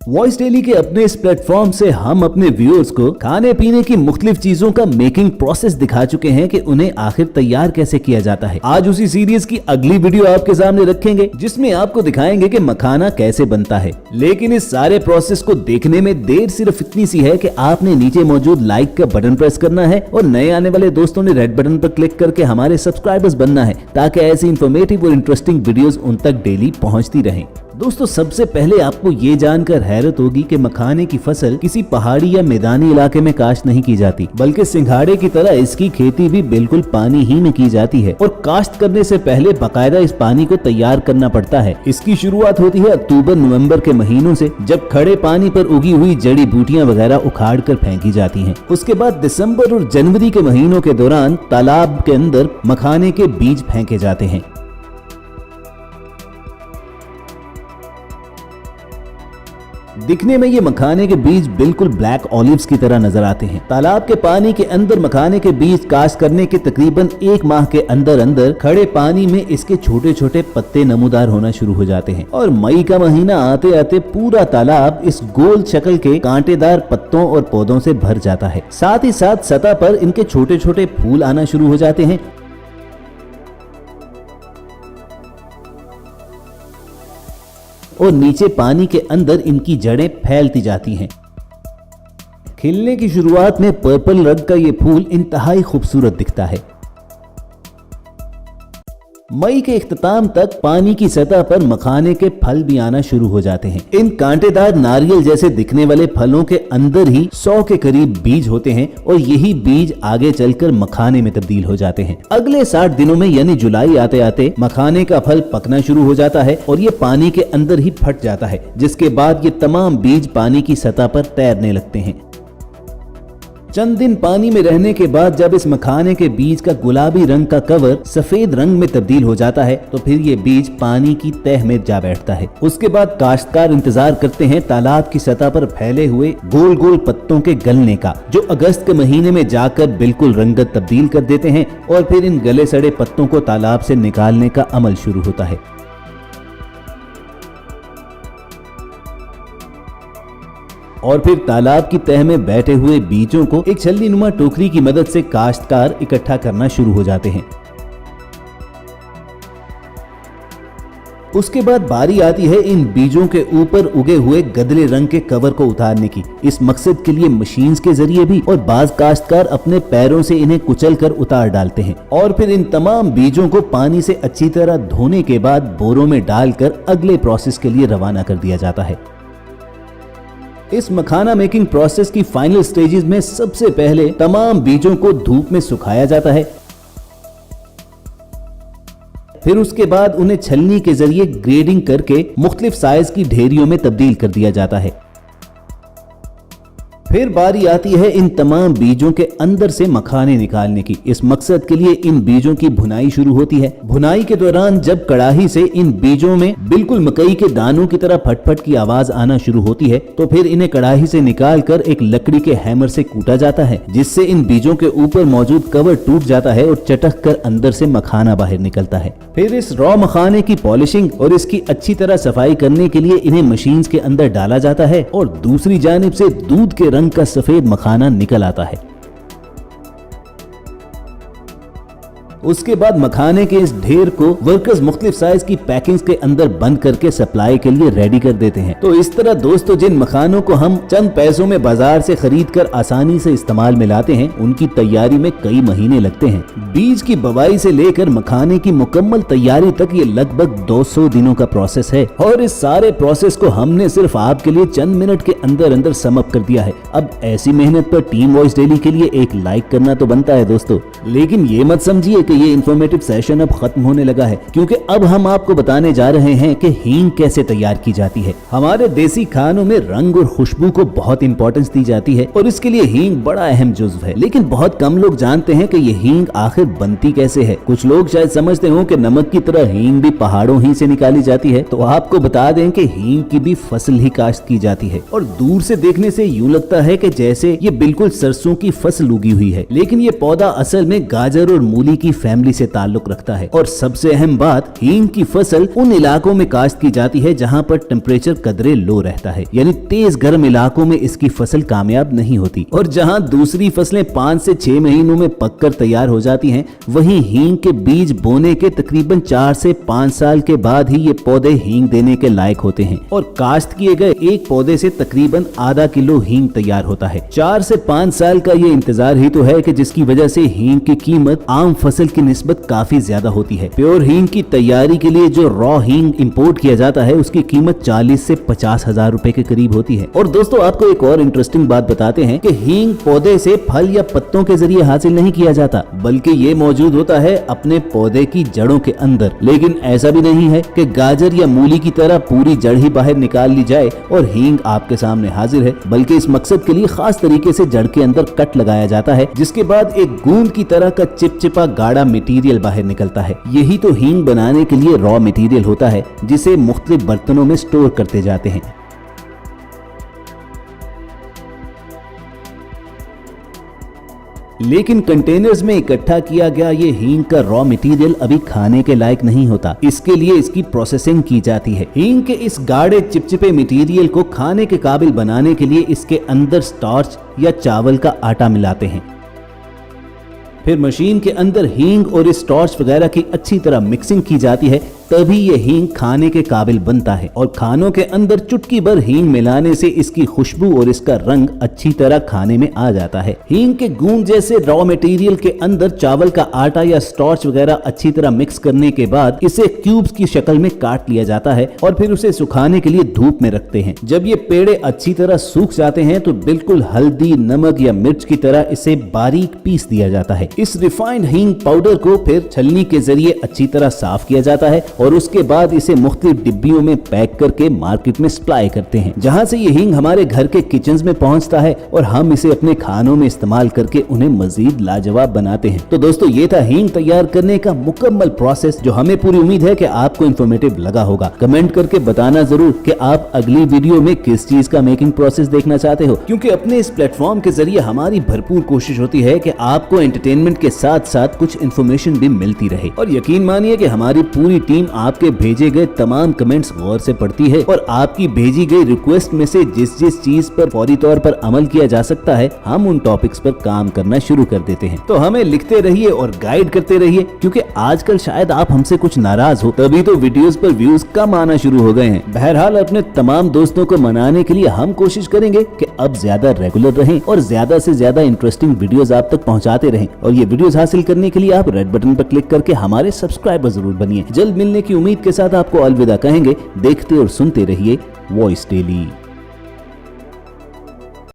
Voice daily के अपने इस प्लेटफॉर्म से हम अपने व्यूअर्स को खाने पीने की मुख्तलिफ चीजों का मेकिंग प्रोसेस दिखा चुके हैं कि उन्हें आखिर तैयार कैसे किया जाता है। आज उसी सीरीज की अगली वीडियो आपके सामने रखेंगे जिसमें आपको दिखाएंगे कि मखाना कैसे बनता है। लेकिन इस सारे प्रोसेस को देखने में देर सिर्फ इतनी सी है कि आपने नीचे मौजूद लाइक का बटन प्रेस करना है और नए आने वाले दोस्तों ने रेड बटन पर क्लिक करके हमारे सब्सक्राइबर्स बनना है ताकि ऐसी इंफॉर्मेटिव और इंटरेस्टिंग वीडियोस उन तक डेली पहुंचती रहें। दोस्तों, सबसे पहले आपको ये जानकर हैरत होगी कि मखाने की फसल किसी पहाड़ी या मैदानी इलाके में काश्त नहीं की जाती, बल्कि सिंघाड़े की तरह इसकी खेती भी बिल्कुल पानी ही में की जाती है। और काश्त करने से पहले बाकायदा इस पानी को तैयार करना पड़ता है। इसकी शुरुआत होती है अक्टूबर नवंबर के महीनों से, जब खड़े पानी पर उगी हुई जड़ी बूटियां वगैरह उखाड़ कर फेंकी जाती हैं। उसके बाद दिसंबर और जनवरी के महीनों के दौरान तालाब के अंदर मखाने के बीज फेंके जाते हैं। दिखने में ये मखाने के बीज बिल्कुल ब्लैक ऑलिव्स की तरह नजर आते हैं। तालाब के पानी के अंदर मखाने के बीज काश्त करने के तकरीबन 1 माह के अंदर अंदर खड़े पानी में इसके छोटे छोटे पत्ते नमूदार होना शुरू हो जाते हैं और मई का महीना आते आते पूरा तालाब इस गोल शक्ल के कांटेदार पत्तों और पौधों से भर जाता है। साथ ही साथ सतह पर इनके छोटे छोटे फूल आना शुरू हो जाते हैं और नीचे पानी के अंदर इनकी जड़ें फैलती जाती हैं। खिलने की शुरुआत में पर्पल रंग का ये फूल इंतहाई खूबसूरत दिखता है। मई के इख्तिताम तक पानी की सतह पर मखाने के फल भी आना शुरू हो जाते हैं। इन कांटेदार नारियल जैसे दिखने वाले फलों के अंदर ही 100 के करीब बीज होते हैं और यही बीज आगे चलकर मखाने में तब्दील हो जाते हैं। अगले 60 दिनों में यानी जुलाई आते आते मखाने का फल पकना शुरू हो जाता है और ये पानी के अंदर ही फट जाता है, जिसके बाद ये तमाम बीज पानी की सतह पर तैरने लगते हैं। चंद दिन पानी में रहने के बाद जब इस मखाने के बीज का गुलाबी रंग का कवर सफेद रंग में तब्दील हो जाता है तो फिर ये बीज पानी की तह में जा बैठता है। उसके बाद काश्तकार इंतजार करते हैं तालाब की सतह पर फैले हुए गोल गोल पत्तों के गलने का, जो अगस्त के महीने में जाकर बिल्कुल रंगत तब्दील कर देते हैं और फिर इन गले सड़े पत्तों को तालाब से निकालने का अमल शुरू होता है। और फिर तालाब की तह में बैठे हुए बीजों को एक छल्ली नुमा टोकरी की मदद से काश्तकार इकट्ठा करना शुरू हो जाते हैं। उसके बाद बारी आती है इन बीजों के ऊपर उगे हुए गदले रंग के कवर को उतारने की। इस मकसद के लिए मशीन्स के जरिए भी और बाज काश्तकार अपने पैरों से इन्हें कुचल कर उतार डालते हैं और फिर इन तमाम बीजों को पानी से अच्छी तरह धोने के बाद बोरों में डालकर अगले प्रोसेस के लिए रवाना कर दिया जाता है। इस मखाना मेकिंग प्रोसेस की फाइनल स्टेजेस में सबसे पहले तमाम बीजों को धूप में सुखाया जाता है। फिर उसके बाद उन्हें छलनी के जरिए ग्रेडिंग करके मुख्तलिफ साइज की ढेरियों में तब्दील कर दिया जाता है। फिर बारी आती है इन तमाम बीजों के अंदर से मखाने निकालने की। इस मकसद के लिए इन बीजों की भुनाई शुरू होती है। भुनाई के दौरान जब कड़ाही से इन बीजों में बिल्कुल मकई के दानों की तरह फटफट की आवाज आना शुरू होती है तो फिर इन्हें कड़ाही से निकालकर एक लकड़ी के हैमर से कूटा जाता है, जिससे इन बीजों के ऊपर मौजूद कवर टूट जाता है और चटक कर अंदर से मखाना बाहर निकलता है। फिर इस रॉ मखाने की पॉलिशिंग और इसकी अच्छी तरह सफाई करने के लिए इन्हें मशीन्स के अंदर डाला जाता है और दूसरी जानिब से दूध के रंग का सफेद मखाना निकल आता है। उसके बाद मखाने के इस ढेर को वर्कर्स मुख्तलिफ साइज की पैकिंग्स के अंदर बंद करके सप्लाई के लिए रेडी कर देते हैं। तो इस तरह दोस्तों, जिन मखानों को हम चंद पैसों में बाजार से खरीद कर आसानी से इस्तेमाल में लाते हैं, उनकी तैयारी में कई महीने लगते हैं। बीज की बवाई से लेकर मखाने की मुकम्मल तैयारी तक ये लगभग 200 दिनों का प्रोसेस है और इस सारे प्रोसेस को हमने सिर्फ आपके लिए चंद मिनट के अंदर अंदर समअप कर दिया है। अब ऐसी मेहनत पर टीम वॉइस डेली के लिए एक लाइक करना तो बनता है दोस्तों, लेकिन ये मत समझिए कि ये इंफॉर्मेटिव सेशन अब खत्म होने लगा है, क्योंकि अब हम आपको बताने जा रहे हैं कि हींग कैसे तैयार की जाती है। हमारे देसी खानों में रंग और खुशबू को बहुत इंपॉर्टेंस दी जाती है और इसके लिए हींग बड़ा अहम जुज्व है, लेकिन बहुत कम लोग जानते हैं कि ये हींग आखिर बनती कैसे है। कुछ लोग शायद समझते हो कि नमक की तरह हींग भी पहाड़ों ही से निकाली जाती है, तो आपको बता दें कि हींग की भी फसल ही काश्त की जाती है और दूर से देखने से यूं लगता है कि जैसे ये बिल्कुल सरसों की फसल उगी हुई है, लेकिन ये पौधा असल में गाजर और मूली की फैमिली से ताल्लुक रखता है। और सबसे अहम बात, हींग की फसल उन इलाकों में काश्त की जाती है जहाँ पर टेम्परेचर कदरे लो रहता है, यानी तेज गर्म इलाकों में इसकी फसल कामयाब नहीं होती। और जहाँ दूसरी फसलें 5 से 6 महीनों में पककर तैयार हो जाती हैं, वहीं हींग के बीज बोने के तकरीबन 4 से 5 साल के बाद ही ये पौधे हींग देने के लायक होते हैं। और काश्त किए गए एक पौधे से तकरीबन आधा किलो हींग तैयार होता है। 4 से 5 साल का ये इंतजार ही तो है कि जिसकी वजह से हींग की कीमत आम फसल की निस्बत काफी ज्यादा होती है। प्योर हींग की तैयारी के लिए जो रॉ हींग इंपोर्ट किया जाता है, उसकी कीमत 40 से 50 हजार रुपए के करीब होती है। और दोस्तों, आपको एक और इंटरेस्टिंग बात बताते हैं कि हींग पौधे से फल या पत्तों के जरिए हासिल नहीं किया जाता, बल्कि ये मौजूद होता है अपने पौधे की जड़ों के अंदर। लेकिन ऐसा भी नहीं है कि गाजर या मूली की तरह पूरी जड़ ही बाहर निकाल ली जाए और हींग आपके सामने हाजिर है, बल्कि इस मकसद के लिए खास तरीके से जड़ के अंदर कट लगाया जाता है, जिसके बाद एक गूंद की तरह का चिपचिपा गाढ़ा मटेरियल बाहर निकलता है। यही तो हींग बनाने के लिए रॉ मटेरियल होता है, जिसे मुख्तलिफ बर्तनों में स्टोर करते जाते हैं। लेकिन कंटेनर्स में इकट्ठा किया गया ये हींग का रॉ मटेरियल अभी खाने के लायक नहीं होता। इसके लिए इसकी प्रोसेसिंग की जाती है। हींग के इस गाढ़े चिपचिपे मटेरियल को खाने के काबिल बनाने के लिए इसके अंदर स्टार्च या चावल का आटा मिलाते हैं। फिर मशीन के अंदर हींग और इस स्टार्च वगैरह की अच्छी तरह मिक्सिंग की जाती है, तभी ये हींग खाने के काबिल बनता है। और खानों के अंदर चुटकी भर हींग मिलाने से इसकी खुशबू और इसका रंग अच्छी तरह खाने में आ जाता है। हींग के गूंद जैसे रॉ मटेरियल के अंदर चावल का आटा या स्टार्च वगैरह अच्छी तरह मिक्स करने के बाद इसे क्यूब्स की शक्ल में काट लिया जाता है और फिर उसे सुखाने के लिए धूप में रखते हैं। जब ये पेड़े अच्छी तरह सूख जाते हैं तो बिल्कुल हल्दी, नमक या मिर्च की तरह इसे बारीक पीस दिया जाता है। इस रिफाइंड हींग पाउडर को फिर छलनी के जरिए अच्छी तरह साफ किया जाता है और उसके बाद इसे मुख्तलिफ डिब्बियों में पैक करके मार्केट में सप्लाई करते हैं, जहां से ये हींग हमारे घर के किचन्स में पहुंचता है और हम इसे अपने खानों में इस्तेमाल करके उन्हें मजीद लाजवाब बनाते हैं। तो दोस्तों, ये था हींग तैयार करने का मुकम्मल प्रोसेस, जो हमें पूरी उम्मीद है कि आपको इंफॉर्मेटिव लगा होगा। कमेंट करके बताना जरूर कि आप अगली वीडियो में किस चीज का मेकिंग प्रोसेस देखना चाहते हो, क्योंकि अपने इस प्लेटफॉर्म के जरिए हमारी भरपूर कोशिश होती है कि आपको एंटरटेनमेंट के साथ साथ कुछ इन्फॉर्मेशन भी मिलती रहे। और यकीन मानिए कि हमारी पूरी टीम आपके भेजे गए तमाम कमेंट्स गौर से पढ़ती है और आपकी भेजी गई रिक्वेस्ट में से जिस जिस चीज पर फौरी तौर पर अमल किया जा सकता है, हम उन टॉपिक्स पर काम करना शुरू कर देते हैं। तो हमें लिखते रहिए और गाइड करते रहिए, क्योंकि आजकल शायद आप हमसे कुछ नाराज हो, तभी तो वीडियोस पर व्यूज कम आना शुरू हो गए हैं। बहरहाल, अपने तमाम दोस्तों को मनाने के लिए हम कोशिश करेंगे कि अब ज्यादा रेगुलर रहें और ज्यादा से ज्यादा इंटरेस्टिंग वीडियोस आप तक पहुंचाते रहें। और ये वीडियोस हासिल करने के लिए आप रेड बटन पर क्लिक करके हमारे सब्सक्राइबर जरूर बनिए। जल्द मिलने की उम्मीद के साथ आपको अलविदा कहेंगे। देखते और सुनते रहिए वॉइस डेली।